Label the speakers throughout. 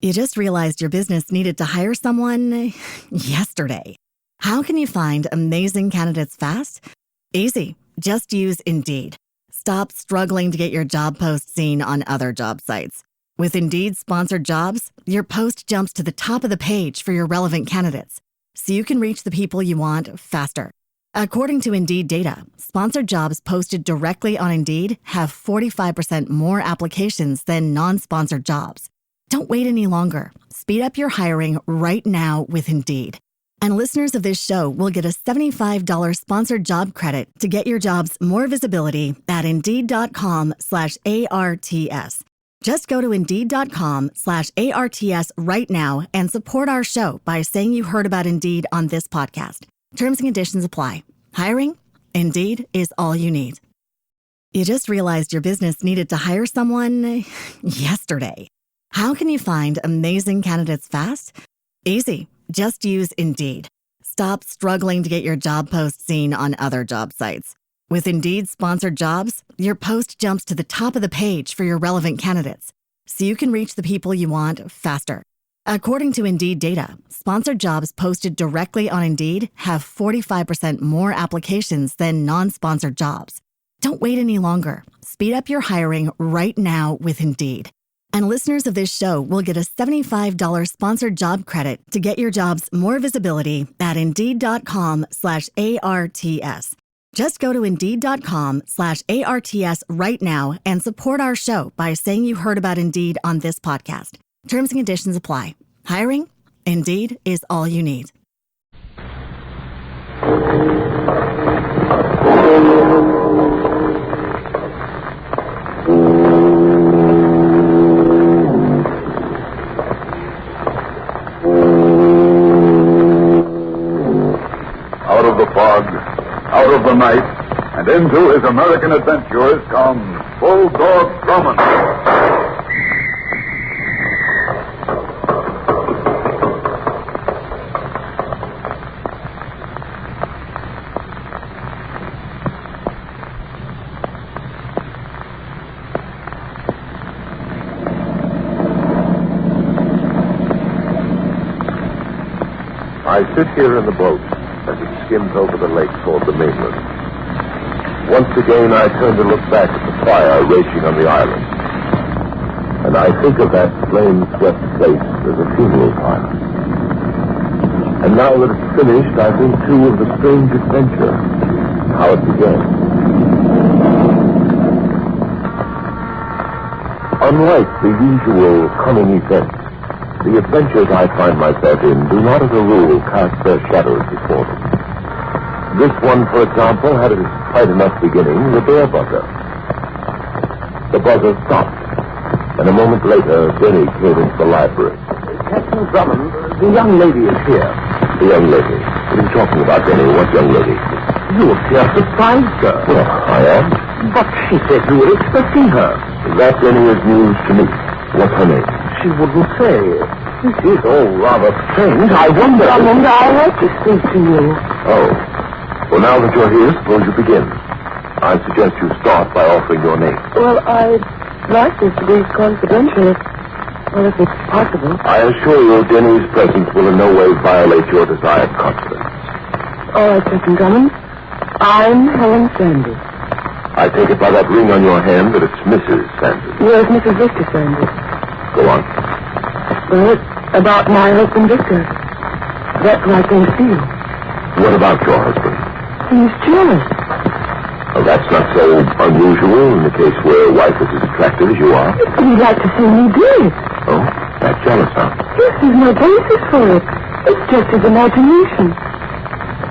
Speaker 1: You just realized your business needed to hire someone yesterday. How can you find amazing candidates fast? Easy. Just use Indeed. Stop struggling to get your job post seen on other job sites. With Indeed sponsored jobs, your post jumps to the top of the page for your relevant candidates, so you can reach the people you want faster. According to Indeed data, sponsored jobs posted directly on Indeed have 45% more applications than non-sponsored jobs. Don't wait any longer. Speed up your hiring right now with Indeed. And listeners of this show will get a $75 sponsored job credit to get your jobs more visibility at Indeed.com/ARTS. Just go to Indeed.com/ARTS right now and support our show by saying you heard about Indeed on this podcast. Terms and conditions apply. Hiring? Indeed is all you need. You just realized your business needed to hire someone yesterday. How can you find amazing candidates fast? Easy. Just use Indeed. Stop struggling to get your job post seen on other job sites. With Indeed sponsored jobs, your post jumps to the top of the page for your relevant candidates, so you can reach the people you want faster. According to Indeed data, sponsored jobs posted directly on Indeed have 45% more applications than non-sponsored jobs. Don't wait any longer. Speed up your hiring right now with Indeed. And listeners of this show will get a $75 sponsored job credit to get your jobs more visibility at Indeed.com/ARTS. Just go to Indeed.com/ARTS right now and support our show by saying you heard about Indeed on this podcast. Terms and conditions apply. Hiring? Indeed is all you need.
Speaker 2: Out of the fog, out of the night, and into his American adventures comes Bulldog Drummond.
Speaker 3: I sit here in the boat as it skims over the lake toward the mainland. Once again, I turn to look back at the fire raging on the island. And I think of that flame-swept place as a funeral pyre. And now that it's finished, I think, too, of the strange adventure, how it began. Unlike the usual coming events, the adventures I find myself in do not as a rule cast their shadows before them. This one, for example, had a quite enough beginning, the door buzzer. The buzzer stopped, and a moment later, Denny came into the library.
Speaker 4: Captain Drummond, the young lady is here.
Speaker 3: The young lady? What are you talking about, Denny? What young lady?
Speaker 4: You appear surprised, sir.
Speaker 3: Well, I am.
Speaker 4: But she said you were expecting her.
Speaker 3: That, Denny, is news to me. What's her name?
Speaker 4: She wouldn't say. This is all rather strange. I wonder...
Speaker 5: Drummond, I want to speak to you.
Speaker 3: Oh. Well, now that you're here, suppose you begin. I suggest you start by offering your name.
Speaker 5: Well, I'd like this to be confidential, if it's possible.
Speaker 3: I assure you, Denny's presence will in no way violate your desired confidence.
Speaker 5: All right, Captain Drummond. I'm Helen Sanders.
Speaker 3: I take it by that ring on your hand that it's Mrs. Sanders.
Speaker 5: Yes, Mrs. Victor Sanders.
Speaker 3: Go on.
Speaker 5: Well, it's about my husband, Victor. That's what I came to see you.
Speaker 3: What about your husband?
Speaker 5: He's jealous.
Speaker 3: Well, that's not so unusual in the case where a wife is as attractive as you are.
Speaker 5: But he'd like to see me do it.
Speaker 3: Oh, that's jealous, huh?
Speaker 5: Yes, there's no basis for it. It's just his imagination.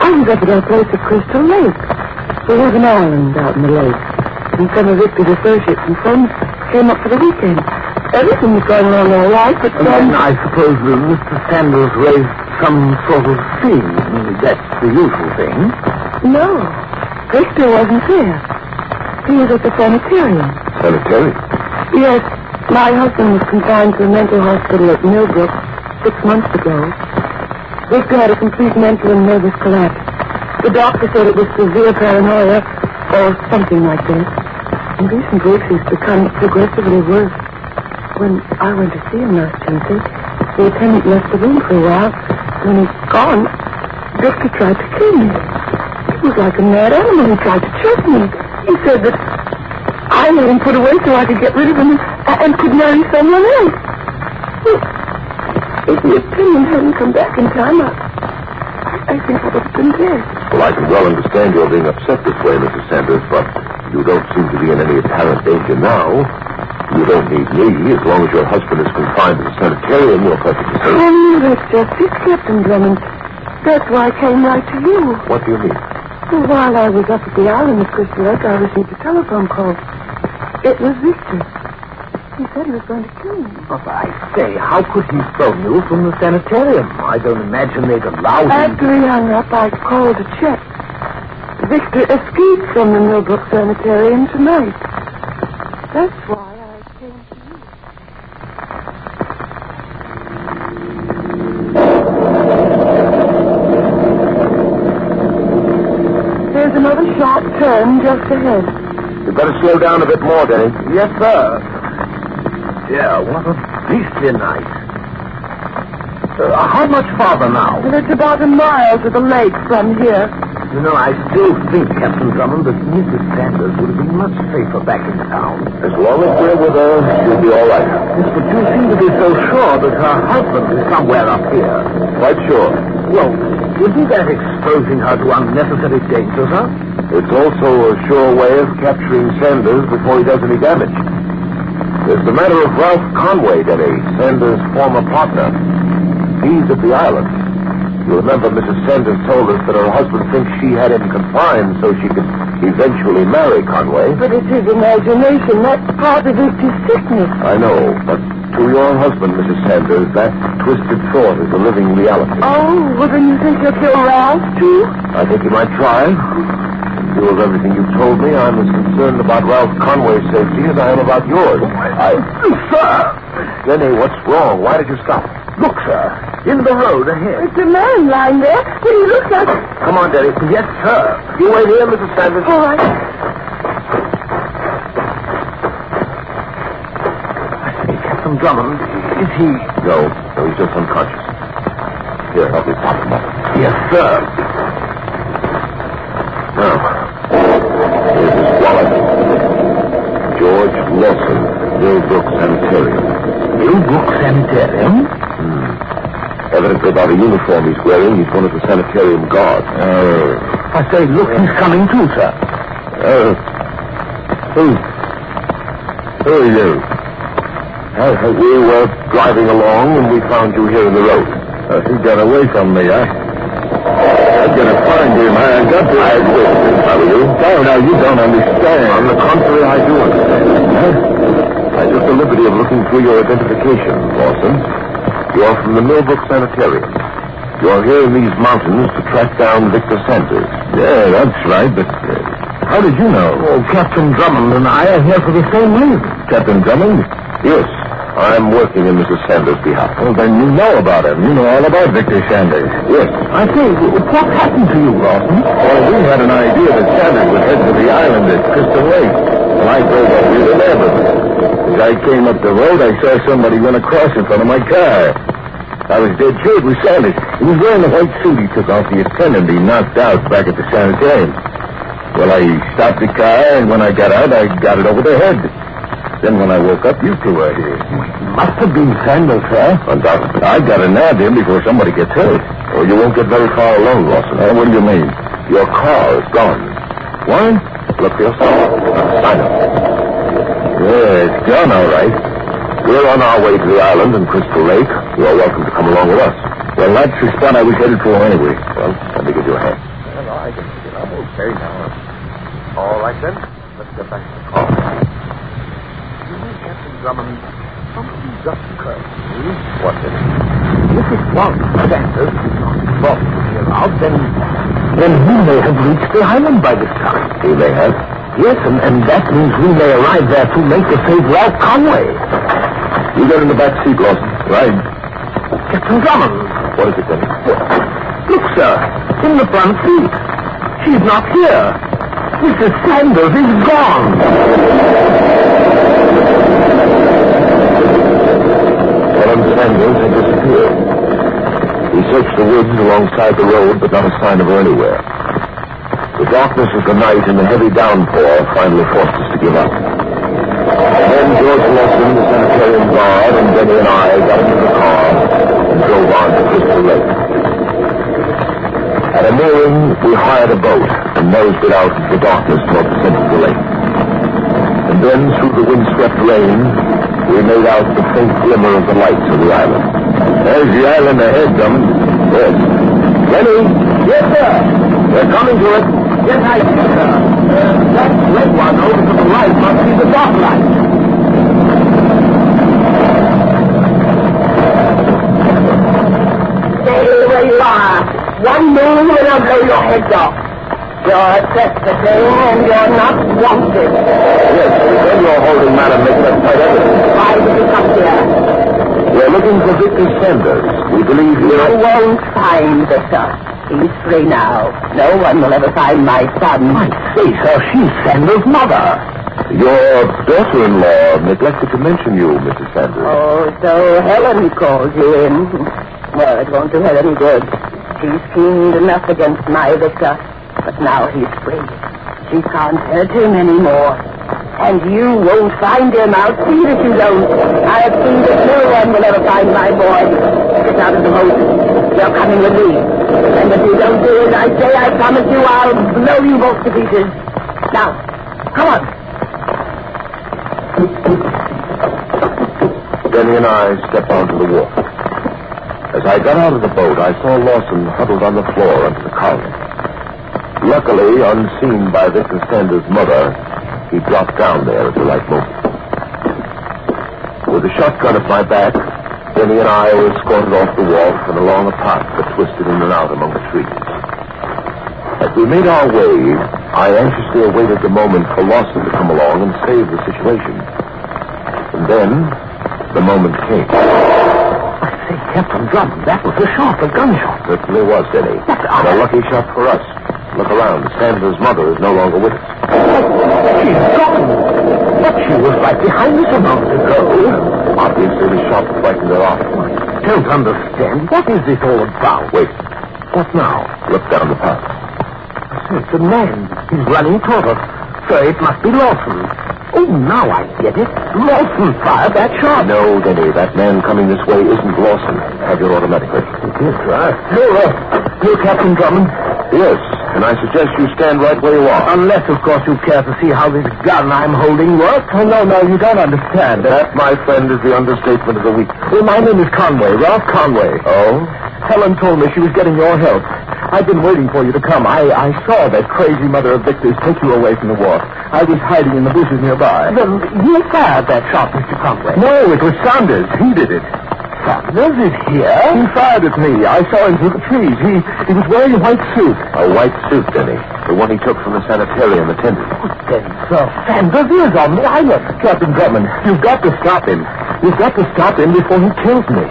Speaker 5: I was up at our place at Crystal Lake. We have an island out in the lake. And some of Victor's associates and friends came up for the weekend. Everything was going along all right, but
Speaker 4: then I suppose that Mr. Sanders raised some sort of fee. That's the usual thing.
Speaker 5: No, Victor wasn't there. He was at the sanitarium.
Speaker 3: Sanitarium?
Speaker 5: Yes, my husband was confined to a mental hospital at Millbrook 6 months ago. Victor had a complete mental and nervous collapse. The doctor said it was severe paranoia or something like that. In recent weeks, he's become progressively worse. When I went to see him last Tuesday, The attendant left the room for a while. When he's gone, Victor tried to kill me. He was like a mad animal. He tried to choke me. He said that I let him put away so I could get rid of him and could marry someone else. Well, if the attendant hadn't come back in time, I think I would have been dead.
Speaker 3: Well, I can well understand you're being upset this way, Mrs. Sanders, but you don't seem to be in any apparent danger now. You don't need me. As long as your husband is confined to the sanitarium, you're perfectly safe.
Speaker 5: Oh, no, that's just it, Captain Drummond. That's why I came right to you.
Speaker 3: What do you mean?
Speaker 5: Well, while I was up at the island of Crystal Lake, I received a telephone call. It was Victor. He said he was going to kill me.
Speaker 4: But I say, how could he phone you from the sanitarium? I don't imagine they'd allow him.
Speaker 5: After he hung up, I called to check. Victor escaped from the Millbrook Sanitarium tonight. That's why I came to you. There's another sharp turn just ahead.
Speaker 3: You better slow down a bit more, Denny.
Speaker 4: Yes, sir. Yeah, what a beastly night. How much farther now?
Speaker 5: Well, it's about a mile to the lake from here.
Speaker 4: You know, I still think, Captain Drummond, that Mrs. Sanders would have been much safer back in town.
Speaker 3: As long as we're with her, she'll be all right.
Speaker 4: Yes, but you seem to be so sure that her husband is somewhere up here.
Speaker 3: Quite sure.
Speaker 4: Well, isn't that exposing her to unnecessary danger, sir?
Speaker 3: It's also a sure way of capturing Sanders before he does any damage. There's the matter of Ralph Conway, Denny, Sanders' former partner. He's at the island. You remember Mrs. Sanders told us that her husband thinks she had him confined so she could eventually marry Conway.
Speaker 5: But it's his imagination. That's part of his sickness.
Speaker 3: I know, but to your husband, Mrs. Sanders, that twisted thought is a living reality.
Speaker 5: Oh, well, then you think he'll kill Ralph, too?
Speaker 3: I think he might try. In view of everything you've told me, I'm as concerned about Ralph Conway's safety as I am about yours.
Speaker 4: Sir!
Speaker 3: Denny, what's wrong? Why did you stop?
Speaker 4: Look, sir. In the road ahead.
Speaker 5: It's a man lying there. What do you look like?
Speaker 3: Come on, Denny.
Speaker 4: Yes, sir.
Speaker 3: You wait here, Mrs. Sanders.
Speaker 5: All right.
Speaker 4: I say, Captain Drummond, is he...
Speaker 3: No, he's just unconscious. Here, help me pop him up.
Speaker 4: Yes, sir.
Speaker 3: Now, here's his wallet. George Lawson, Millbrook Sanitarium.
Speaker 4: Millbrook Sanitarium?
Speaker 3: Evidently by the uniform he's wearing, he's one of the sanitarium guards.
Speaker 4: I say, look, he's coming too, sir.
Speaker 3: Who are you? We were driving along and we found you here in the road. He got away from me. I'm going to find him. I got to... I will, how are you? No, you don't understand. On the contrary, I do understand. I took the liberty of looking through your identification, Lawson. You're from the Millbrook Sanitarium. You're here in these mountains to track down Victor Sanders. Yeah, that's right, but how did you know?
Speaker 4: Oh, Captain Drummond and I are here for the same reason.
Speaker 3: Captain Drummond? Yes, I'm working in Mrs. Sanders' behalf.
Speaker 4: Well, then you know about him. You know all about Victor Sanders.
Speaker 3: Yes.
Speaker 4: I say, what happened to you, Lawson?
Speaker 3: Well, we had an idea that Sanders would head to the island at Crystal Lake. And I drove up here to Lambert. As I came up the road, I saw somebody run across in front of my car. I was dead sure it was Sanders. He was wearing the white suit he took off the attendant he knocked out back at the sanitarium. Well, I stopped the car, and when I got out, I got it over the head. Then when I woke up, you two were here.
Speaker 4: Must have been Sanders, sir.
Speaker 3: Undoubtedly. I got to nab him before somebody gets hurt. Oh, you won't get very far alone, Lawson. What do you mean? Your car is gone. What? Look for yourself. I know. Yeah, it's gone, all right. We're on our way to the island in Crystal Lake. You're welcome to come along with us. Well, that's the spot I was headed for anyway. Well, let me give you a hand.
Speaker 4: Well, I guess I'm okay now. All right, then. Let's get back to the car. You know, Captain Drummond, something just occurred to me.
Speaker 3: What is it?
Speaker 4: If it was Sanders who knocked Bob here out, then he may have reached the island by this time.
Speaker 3: He may have.
Speaker 4: Yes, and that means we may arrive there too late to save Ralph Conway.
Speaker 3: You get in the back seat, Lawson. Right.
Speaker 4: Captain Drummond.
Speaker 3: What is it, then?
Speaker 4: Look, sir, in the front seat. She's not here. Mrs. Sanders is gone.
Speaker 3: Helen Sanders had disappeared. We searched the woods alongside the road, but not a sign of her anywhere. The darkness of the night and the heavy downpour finally forced us to give up. Then George Lawson, the sanitarium guard, and Benny and I got into the car and drove on to Crystal Lake. At a mooring, we hired a boat and nosed it out into the darkness toward the center of the lake. And then, through the windswept rain, we made out the faint glimmer of the lights of the island. There's the island ahead, Drummond. Yes. Benny? Yes, sir. We're coming to it. Yes, I see, sir. That red one over to the right must be the dock light.
Speaker 5: Stay where you are. One move and I'll blow your heads off. You're trespassing and you're not wanted.
Speaker 3: Yes, then you're holding Madam Nicholas quite evident.
Speaker 5: Why did you come here?
Speaker 3: We're looking for Victor Sanders. We believe
Speaker 5: You
Speaker 3: you're...
Speaker 5: won't find Victor. He's free now. No one will ever find my son.
Speaker 3: I say, sir, she's Sanders' mother. Your daughter-in-law neglected to mention you, Mrs. Sanders.
Speaker 5: Oh, so Helen called you in. Well, it won't do her any good. She's schemed enough against my Victor. But now he's free. She can't hurt him anymore. And you won't find him. I'll see that you don't. I have seen that no one will ever find my boy. Get out of the boat. You're coming with me. And if you don't do as I say, I promise you I'll blow you both to pieces. Now, come on.
Speaker 3: Denny and I stepped onto the wharf. As I got out of the boat, I saw Lawson huddled on the floor under the column. Luckily, unseen by Victor Sanders' mother, he dropped down there at the right moment. With a shotgun at my back, Denny and I were escorted off the wharf and along a path that twisted in and out among the trees. As we made our way, I anxiously awaited the moment for Lawson to come along and save the situation. And then, the moment came.
Speaker 4: I say, Captain Drummond, that was a shot, a gunshot.
Speaker 3: Certainly was, Denny. And a lucky shot for us. Look around. Sanders' mother is no longer with us.
Speaker 4: She's gone. But she was right behind us a moment ago.
Speaker 3: Obviously, the shot frightened her off.
Speaker 4: I don't understand. What is this all about?
Speaker 3: Wait.
Speaker 4: What now?
Speaker 3: Look down the path.
Speaker 4: It's a man. He's running toward us. So it must be Lawson. Oh, now I get it. Lawson fired that shot.
Speaker 3: No, Denny. That man coming this way isn't Lawson. Have your automatic ready.
Speaker 4: Yes, sir. You're Captain Drummond?
Speaker 3: Yes, and I suggest you stand right where you are.
Speaker 4: Unless, of course, you care to see how this gun I'm holding works. Oh, no, you don't understand.
Speaker 3: That, my friend, is the understatement of the week.
Speaker 4: Well, my name is Conway, Ralph Conway.
Speaker 3: Oh?
Speaker 4: Helen told me she was getting your help. I've been waiting for you to come. I saw that crazy mother of Victor's take you away from the wharf. I was hiding in the bushes nearby. Then you fired that shot, Mr. Conway? No, it was Sanders. He did it. Sanders is here? He fired at me. I saw him through the trees. He was wearing a white suit.
Speaker 3: A white suit, Denny. The one he took from the sanitarium attendant.
Speaker 4: Then, sir, Sanders is on the island. Captain Drummond, you've got to stop him. You've got to stop him before he kills me.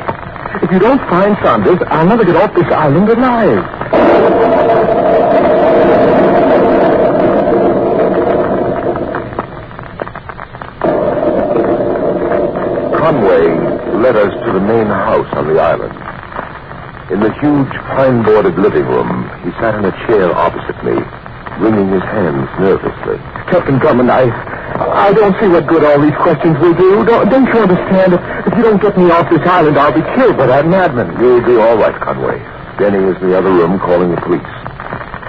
Speaker 4: If you don't find Sanders, I'll never get off this island alive.
Speaker 3: Conway led us to the main house on the island. In the huge pine-boarded living room, he sat in a chair opposite me, wringing his hands nervously.
Speaker 4: Captain Drummond, I don't see what good all these questions will do. Don't you understand? If you don't get me off this island, I'll be killed by that madman.
Speaker 3: You'll be all right, Conway. Denny is in the other room calling the police.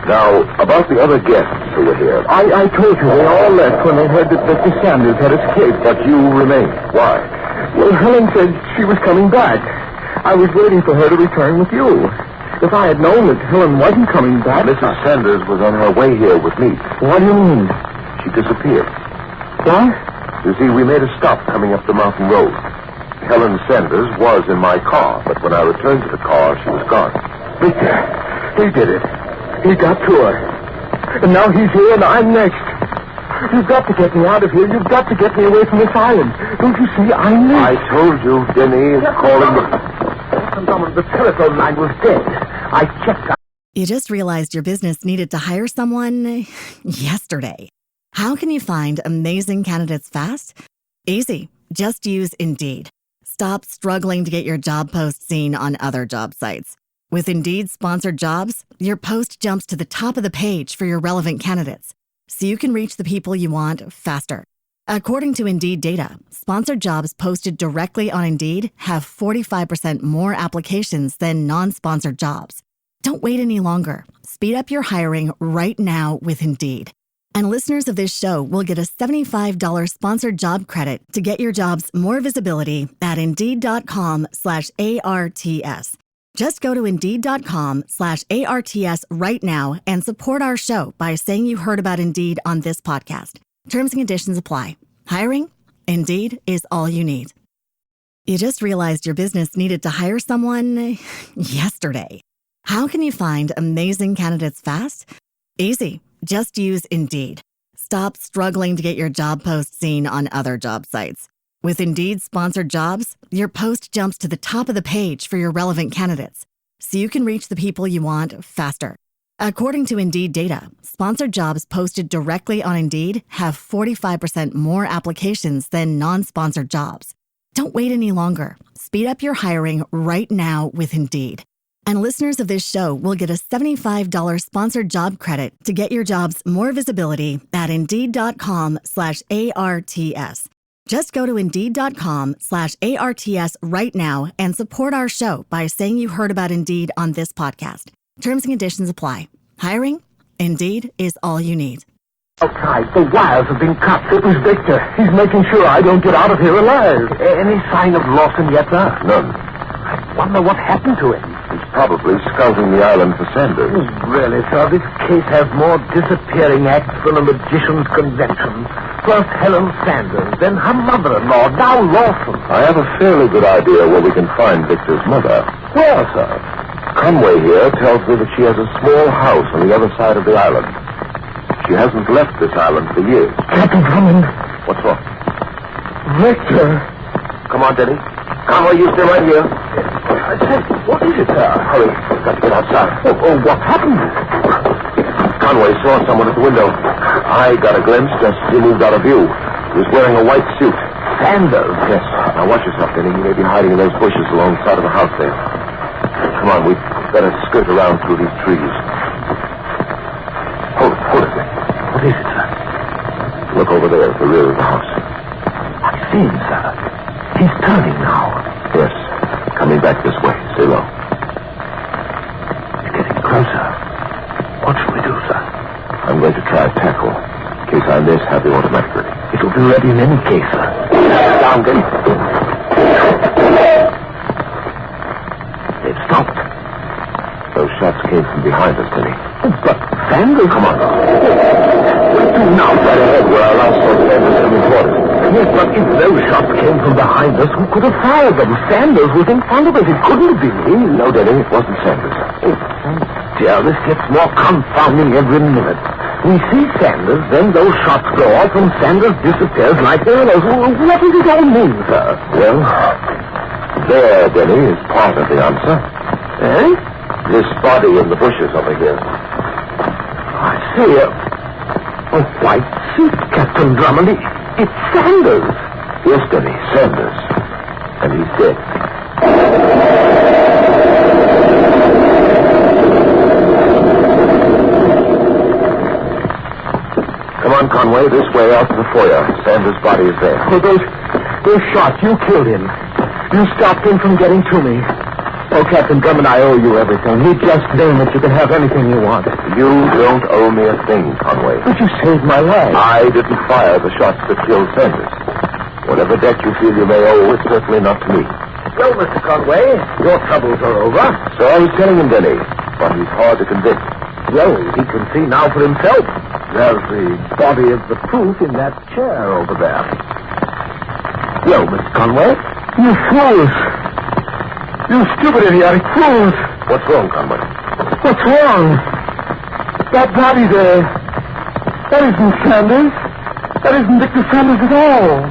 Speaker 3: Now, about the other guests who were here.
Speaker 4: I told you they all left when they heard that Victor Sanders had escaped.
Speaker 3: But you remained. Why?
Speaker 4: Well, Helen said she was coming back. I was waiting for her to return with you. If I had known that Helen wasn't coming back...
Speaker 3: Mrs. Sanders was on her way here with me.
Speaker 4: What do you mean?
Speaker 3: She disappeared.
Speaker 4: What?
Speaker 3: You see, we made a stop coming up the mountain road. Helen Sanders was in my car, but when I returned to the car, she was gone.
Speaker 4: Victor, he did it. He got to her. And now he's here and I'm next. You've got to get me out of here. You've got to get me away from this island. Don't you see? I'm next.
Speaker 3: I told you, Denny is calling
Speaker 4: the telephone line was dead. I checked out.
Speaker 1: You just realized your business needed to hire someone yesterday. How can you find amazing candidates fast? Easy. Just use Indeed. Stop struggling to get your job post seen on other job sites. With Indeed sponsored jobs, your post jumps to the top of the page for your relevant candidates, so you can reach the people you want faster. According to Indeed data, sponsored jobs posted directly on Indeed have 45% more applications than non-sponsored jobs. Don't wait any longer. Speed up your hiring right now with Indeed. And listeners of this show will get a $75 sponsored job credit to get your jobs more visibility at Indeed.com/ARTS. Just go to Indeed.com/ARTS right now and support our show by saying you heard about Indeed on this podcast. Terms and conditions apply. Hiring? Indeed is all you need. You just realized your business needed to hire someone yesterday. How can you find amazing candidates fast? Easy. Just use Indeed. Stop struggling to get your job post seen on other job sites. With Indeed sponsored jobs, your post jumps to the top of the page for your relevant candidates, so you can reach the people you want faster. According to Indeed data, sponsored jobs posted directly on Indeed have 45% more applications than non-sponsored jobs. Don't wait any longer. Speed up your hiring right now with Indeed. And listeners of this show will get a $75 sponsored job credit to get your jobs more visibility at Indeed.com/ARTS. Just go to Indeed.com/ARTS right now and support our show by saying you heard about Indeed on this podcast. Terms and conditions apply. Hiring? Indeed is all you need.
Speaker 4: Outside, the wires have been cut. It was Victor. He's making sure I don't get out of here alive. Any sign of Lawson yet, sir?
Speaker 3: None.
Speaker 4: I wonder what happened to him.
Speaker 3: He's probably scouting the island for Sanders.
Speaker 4: Really, sir, this case has more disappearing acts than a magician's convention. First Helen Sanders, then her mother-in-law, now Lawson.
Speaker 3: I have a fairly good idea where we can find Victor's mother.
Speaker 4: Where, sir?
Speaker 3: Conway here tells me that she has a small house on the other side of the island. She hasn't left this island for years.
Speaker 4: Captain Drummond.
Speaker 3: What's wrong?
Speaker 4: Victor.
Speaker 3: Come on, Denny. Conway, you stay right here.
Speaker 4: I said, what is it, sir?
Speaker 3: Hurry. We've got to get outside.
Speaker 4: What happened?
Speaker 3: Conway saw someone at the window. I got a glimpse just as he moved out of view. He was wearing a white suit.
Speaker 4: Sanders?
Speaker 3: Yes. Now watch yourself, Denny. He may be hiding in those bushes alongside of the house there. Come on, we'd better skirt around through these trees. Hold it.
Speaker 4: What is it, sir?
Speaker 3: Look over there at the rear of the house.
Speaker 4: I see him, sir. He's turning now.
Speaker 3: Yes. Coming back this way. Stay low.
Speaker 4: He's getting closer. What shall we do, sir?
Speaker 3: I'm going to try a tackle. In case I miss, have the automatic ready.
Speaker 4: It'll be ready in any case, sir.
Speaker 3: Down, Denny.
Speaker 4: They've stopped.
Speaker 3: Those shots came from behind us, Denny.
Speaker 4: But Sanders...
Speaker 3: Come on. We're due now. Right ahead where our last saw Sanders coming toward us.
Speaker 4: Yes, but if those shots came from behind us, who could have fired them? Sanders was in front of us. It couldn't have been him.
Speaker 3: No, Denny, it wasn't Sanders.
Speaker 4: Oh, dear, this gets more confounding every minute. We see Sanders, then those shots go off, and Sanders disappears like arrows. What does it all mean, sir?
Speaker 3: Well, there, Denny, is part of the answer.
Speaker 4: Eh?
Speaker 3: This body in the bushes over here.
Speaker 4: I see a white suit, Captain Drummond. It's Sanders.
Speaker 3: Yes, Denny, Sanders. And he's dead. Come on, Conway, this way out to the foyer. Sanders' body is there.
Speaker 4: Oh, those shots, you killed him. You stopped him from getting to me. Oh, Captain Drummond, I owe you everything. You just name it. You can have anything you want.
Speaker 3: You don't owe me a thing, Conway.
Speaker 4: But you saved my life.
Speaker 3: I didn't fire the shots that killed Sanders. Whatever debt you feel you may owe, it's certainly not to me.
Speaker 4: Well, Mr. Conway, your troubles are over.
Speaker 3: So I was telling him, Denny, but he's hard to convince.
Speaker 4: Well, he can see now for himself. There's the body of the proof in that chair over there. Well, Mr. Conway? You fools! You stupid, idiotic fools!
Speaker 3: What's wrong, Conway?
Speaker 4: What's wrong? That body there. That isn't Sanders. That isn't Victor Sanders at all.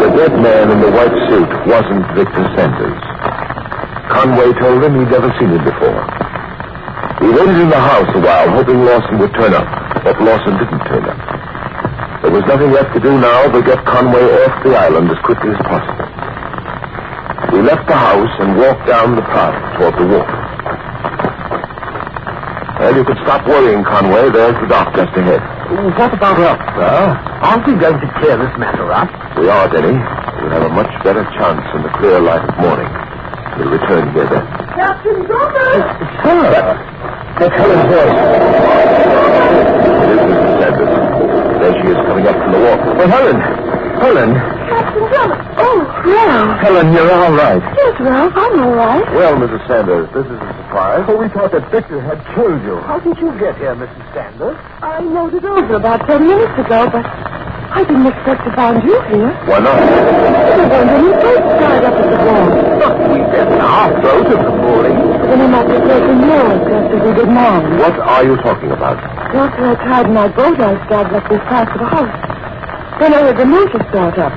Speaker 3: The dead man in the white suit wasn't Victor Sanders. Conway told him he'd never seen him before. He waited in the house a while, hoping Lawson would turn up. But Lawson didn't turn up. There was nothing left to do now but get Conway off the island as quickly as possible. We left the house and walked down the path toward the wharf. Well, you could stop worrying, Conway. There's the dock just ahead.
Speaker 4: What about us, sir? Aren't we going to clear this matter up?
Speaker 3: We are, Denny. We'll have a much better chance in the clear light of morning. We'll return here then.
Speaker 5: Captain Drummond!
Speaker 4: Sir! That's Helen's voice.
Speaker 3: It is Mrs. Sanders. There she is coming up from the wharf.
Speaker 4: Well, Helen! Helen!
Speaker 5: Captain Drummond! Oh, Ralph!
Speaker 4: Helen, you're all right.
Speaker 5: Yes, Ralph, I'm all right.
Speaker 3: Well, Mrs. Sanders, this is a surprise.
Speaker 4: Oh, we thought that Victor had killed you. How did you get here, Mrs. Sanders?
Speaker 5: I noted over about 10 minutes ago, but I didn't expect to find you here.
Speaker 3: Why not?
Speaker 5: There weren't any boats tied up at the wall.
Speaker 4: But we didn't. Our boat at the mooring.
Speaker 5: Then he must have taken yours just as he did mine.
Speaker 3: What are you talking about?
Speaker 5: After I tied my boat, I started up this path to the house. Then I heard the motor start up.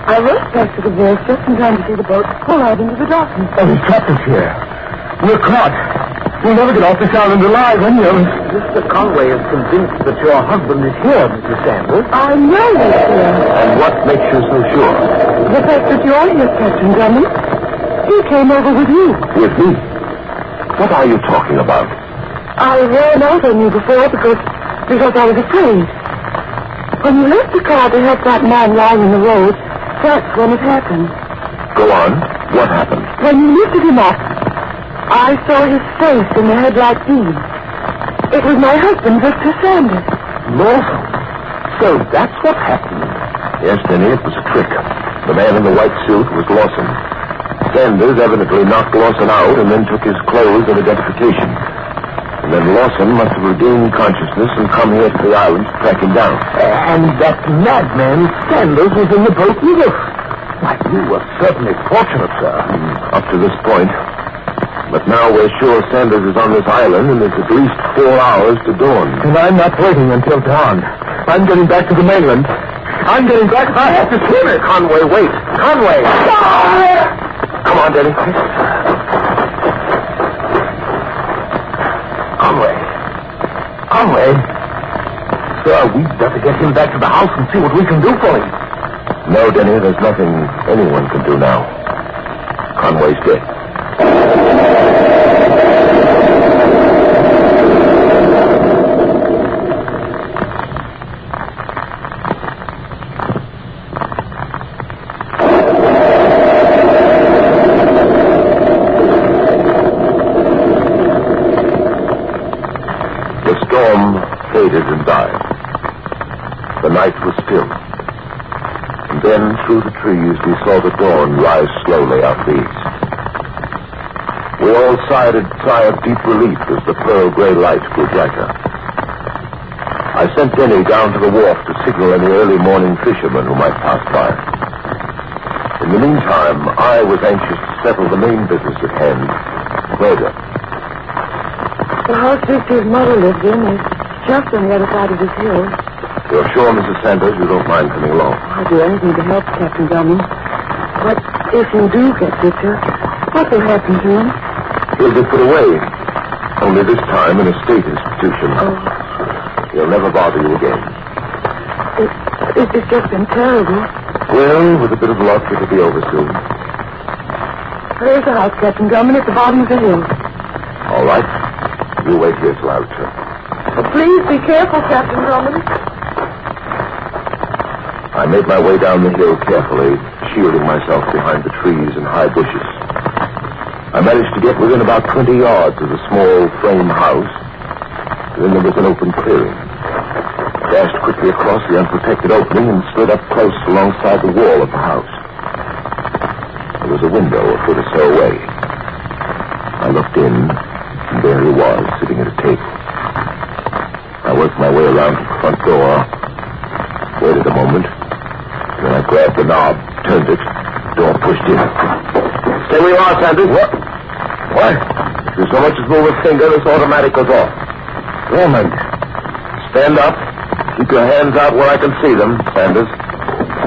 Speaker 5: I rushed back to the wharf just in time to see the boat pull out into the darkness.
Speaker 4: Oh, he's trapped us here. We're caught. We'll never get off this island alive, Onion. Mr. Conway is convinced that your husband is here, Mrs. Sanders.
Speaker 5: I know he's here.
Speaker 3: And what makes you so sure?
Speaker 5: The fact that you're here, Captain Drummond. He came over with you.
Speaker 3: With me? What are you talking about?
Speaker 5: I ran out on you before because I was afraid. When you left the car to help that man lying in the road, that's when it happened.
Speaker 3: Go on. What happened?
Speaker 5: When you lifted him up, I saw his face in the headlight beam. It was my husband, Victor Sanders.
Speaker 4: Lawson. So that's what happened.
Speaker 3: Yes, Denny, it was a trick. The man in the white suit was Lawson. Sanders evidently knocked Lawson out and then took his clothes and identification. And then Lawson must have regained consciousness and come here to the island to track him down.
Speaker 4: And that madman, Sanders, was in the boat with us. Why, you were certainly fortunate, sir.
Speaker 3: Up to this point. But now we're sure Sanders is on this island, and there's at least 4 hours to dawn.
Speaker 4: And I'm not waiting until dawn. I'm getting back to the mainland. I'm getting back. I have to swim it.
Speaker 3: Conway, wait. Conway! Come on, Denny.
Speaker 4: Conway. Sir, we'd better get him back to the house and see what we can do for him.
Speaker 3: No, Denny, there's nothing anyone can do now. Conway's dead. The storm faded and died. The night was still. And then, through the trees, we saw the dawn rise slowly out the east. We all sighed a sigh of deep relief as the pearl gray light grew brighter. I sent Denny down to the wharf to signal any early morning fishermen who might pass by. In the meantime, I was anxious to settle the main business at hand, murder.
Speaker 5: The house Victor's mother lived in is just on the other side of this hill.
Speaker 3: You're sure, Mrs. Sanders, you don't mind coming along?
Speaker 5: I'll do anything to help Captain Drummond. But if you do get Victor, what will happen to him?
Speaker 3: He'll be put away. Only this time in a state institution.
Speaker 5: Oh.
Speaker 3: He'll never bother you again.
Speaker 5: It's just been terrible.
Speaker 3: Well, with a bit of luck, it'll be over soon.
Speaker 5: There's the house, Captain Drummond, at the bottom of the hill.
Speaker 3: All right. You wait here till I return.
Speaker 5: But please be careful, Captain Drummond.
Speaker 3: I made my way down the hill carefully, shielding myself behind the trees and high bushes. I managed to get within about 20 yards of the small frame house. Then there was an open clearing. I dashed quickly across the unprotected opening and slid up close alongside the wall of the house. There was a window a foot or so away. I looked in, and there he was, sitting at a table. I worked my way around to the front door, waited a moment, then I grabbed the knob, turned it, door pushed in. Stay where you are, Sanders. What? If you so much as move a finger, this automatic goes off.
Speaker 4: Drummond.
Speaker 3: Stand up. Keep your hands out where I can see them, Sanders.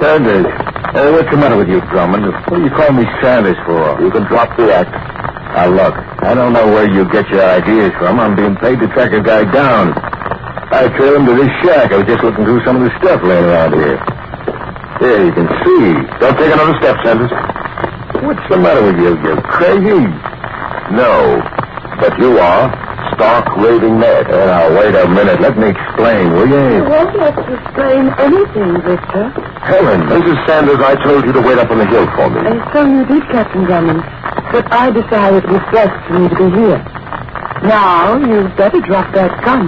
Speaker 4: Sanders. What's the matter with you, Drummond? What do you call me Sanders for?
Speaker 3: You can drop the act.
Speaker 4: Now, look, I don't know where you get your ideas from. I'm being paid to track a guy down.
Speaker 3: I trailed him to this shack. I was just looking through some of the stuff laying around here. There, you can see. Don't take another step, Sanders. What's the matter with you? You're crazy. No, but you are. Stark, raving mad. Now, wait a minute. Let me explain, will you?
Speaker 5: You won't have to explain anything, Victor.
Speaker 3: Helen, Mrs. Sanders, I told you to wait up on the hill for me.
Speaker 5: So you did, Captain Drummond. But I decided it was best for me to be here. Now, you'd better drop that gun.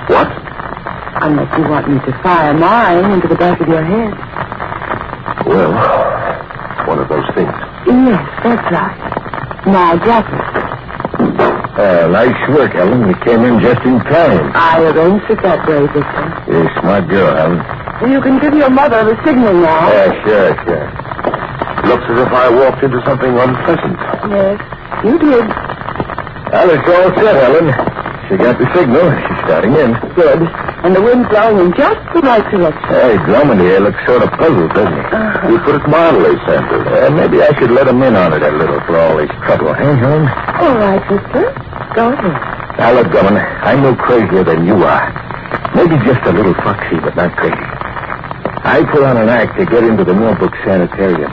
Speaker 3: What?
Speaker 5: Unless you want me to fire mine into the back of your head.
Speaker 3: Well, one of those things.
Speaker 5: Yes, that's right. Now, drop it.
Speaker 3: Nice work, Helen. You came in just in time.
Speaker 5: I arranged it that way, Victor.
Speaker 3: You're a smart girl, Helen.
Speaker 5: You can give your mother the signal now.
Speaker 3: Sure. Looks as if I walked into something unpleasant.
Speaker 5: Yes, you did.
Speaker 3: Well, it's all set, Helen. She got the signal. She's starting in.
Speaker 5: Good. And the wind's blowing in just the right direction.
Speaker 3: Hey, Drummond here looks sort of puzzled, doesn't he? You put it mildly, Sanders. Maybe I should let him in on it a little for all his trouble, huh, Helen?
Speaker 5: All right, Victor. Go ahead.
Speaker 3: Now, look, Drummond, I'm no crazier than you are. Maybe just a little foxy, but not crazy. I put on an act to get into the Millbrook Sanitarium.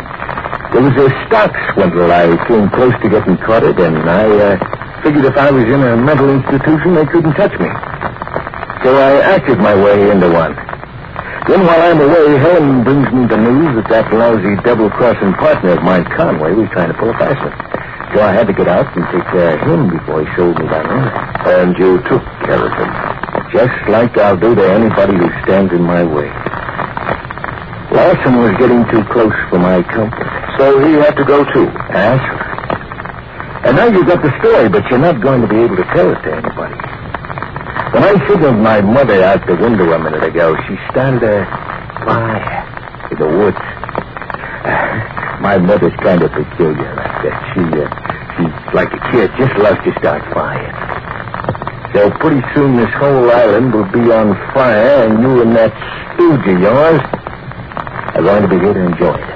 Speaker 3: There was a stock swindle I came close to getting caught in, and I figured if I was in a mental institution, they couldn't touch me. So I acted my way into one. Then while I'm away, Helen brings me the news that lousy double-crossing partner of mine, Conway, was trying to pull a fast one. So I had to get out and take care of him before he showed me down there. And you took care of him? Just like I'll do to anybody who stands in my way. Larson was getting too close for my comfort. So he had to go too? Yes. And now you've got the story, but you're not going to be able to tell it to anybody. When I signaled my mother out the window a minute ago, she started a fire in the woods. My mother's kind of peculiar like that. She's like a kid, just loves to start fires. So pretty soon this whole island will be on fire, and you and that stooge of yours are going to be here to enjoy it.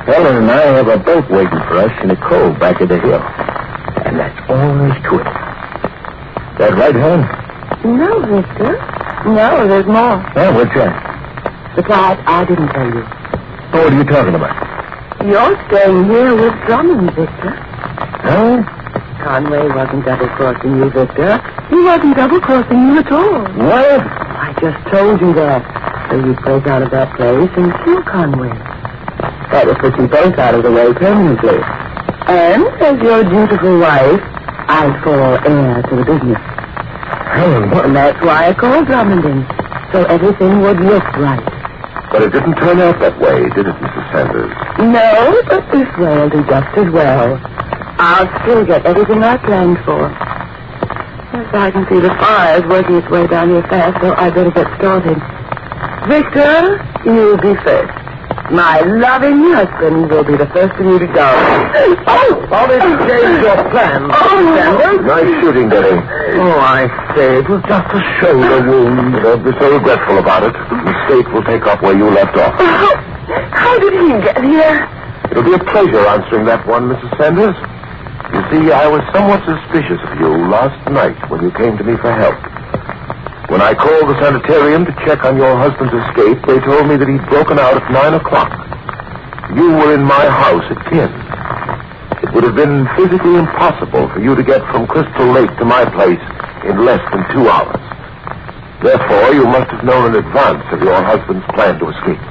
Speaker 3: Helen and I have a boat waiting for us in a cove back of the hill. And that's all there is to it. That right, Helen?
Speaker 5: No, Victor. No, there's more.
Speaker 3: Oh, what's that?
Speaker 5: The part I didn't tell you.
Speaker 3: Oh, what are you talking about?
Speaker 5: You're staying here with Drummond, Victor.
Speaker 3: Huh?
Speaker 5: Conway wasn't double-crossing you, Victor. He wasn't double-crossing you at all.
Speaker 3: What?
Speaker 5: I just told you that. So you'd break out of that place and kill Conway. That would put you both out of the way permanently. And as your dutiful wife, I'd fall heir to the business.
Speaker 3: Helen, what?
Speaker 5: And that's why I called Drummond in. So everything would look right.
Speaker 3: But it didn't turn out that way, did it, Mrs. Sanders?
Speaker 5: No, but this way will do just as well. I'll still get everything I planned for. Yes, I can see the fire's working its way down here fast, so I better get started. Victor, you'll be first. My loving husband will be the first of you to go. Oh!
Speaker 3: How did you change your plan, Mrs. Sanders? Nice shooting, Daddy. Oh, I say, it was just a shoulder wound. Don't be so regretful about it. The state will take up where you left off.
Speaker 5: How did he get here?
Speaker 3: It'll be a pleasure answering that one, Mrs. Sanders. You see, I was somewhat suspicious of you last night when you came to me for help. When I called the sanitarium to check on your husband's escape, they told me that he'd broken out at 9 o'clock. You were in my house at 10. It would have been physically impossible for you to get from Crystal Lake to my place in less than 2 hours. Therefore, you must have known in advance of your husband's plan to escape.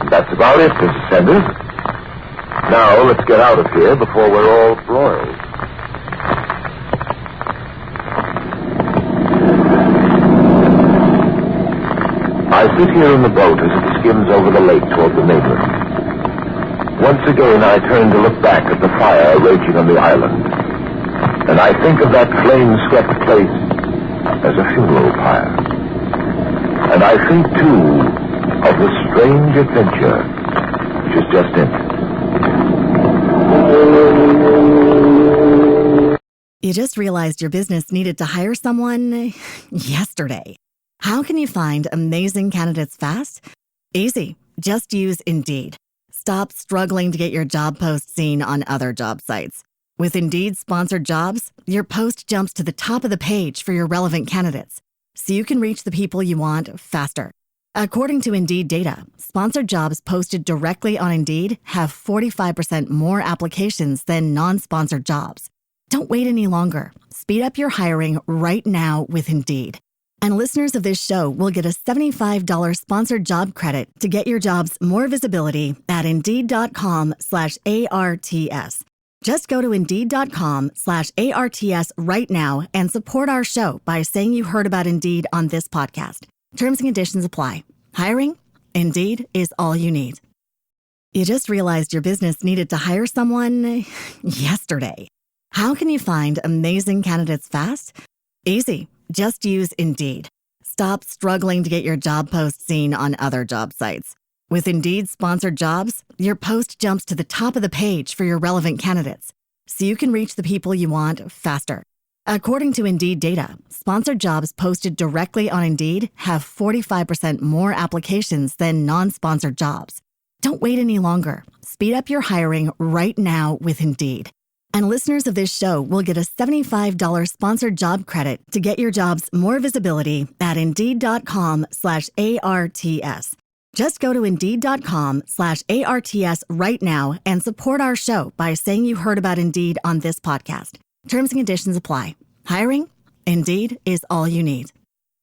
Speaker 3: And that's about it, Mrs. Sanders. Now, let's get out of here before we're all broiled. I sit here in the boat as it skims over the lake toward the mainland. Once again, I turn to look back at the fire raging on the island. And I think of that flame-swept place as a funeral pyre. And I think, too, of the strange adventure which is just ended.
Speaker 1: You just realized your business needed to hire someone yesterday. How can you find amazing candidates fast? Easy. Just use Indeed. Stop struggling to get your job post seen on other job sites. With Indeed sponsored jobs, your post jumps to the top of the page for your relevant candidates, so you can reach the people you want faster. According to Indeed data, sponsored jobs posted directly on Indeed have 45% more applications than non-sponsored jobs. Don't wait any longer. Speed up your hiring right now with Indeed. And listeners of this show will get a $75 sponsored job credit to get your jobs more visibility at Indeed.com/ARTS. Just go to Indeed.com/ARTS right now and support our show by saying you heard about Indeed on this podcast. Terms and conditions apply. Hiring? Indeed is all you need. You just realized your business needed to hire someone yesterday. How can you find amazing candidates fast? Easy. Just use Indeed. Stop struggling to get your job post seen on other job sites. With Indeed sponsored jobs, your post jumps to the top of the page for your relevant candidates, so you can reach the people you want faster. According to Indeed data, sponsored jobs posted directly on Indeed have 45% more applications than non-sponsored jobs. Don't wait any longer. Speed up your hiring right now with Indeed. And listeners of this show will get a $75 sponsored job credit to get your jobs more visibility at Indeed.com/ARTS. Just go to Indeed.com/ARTS right now and support our show by saying you heard about Indeed on this podcast. Terms and conditions apply. Hiring? Indeed is all you need.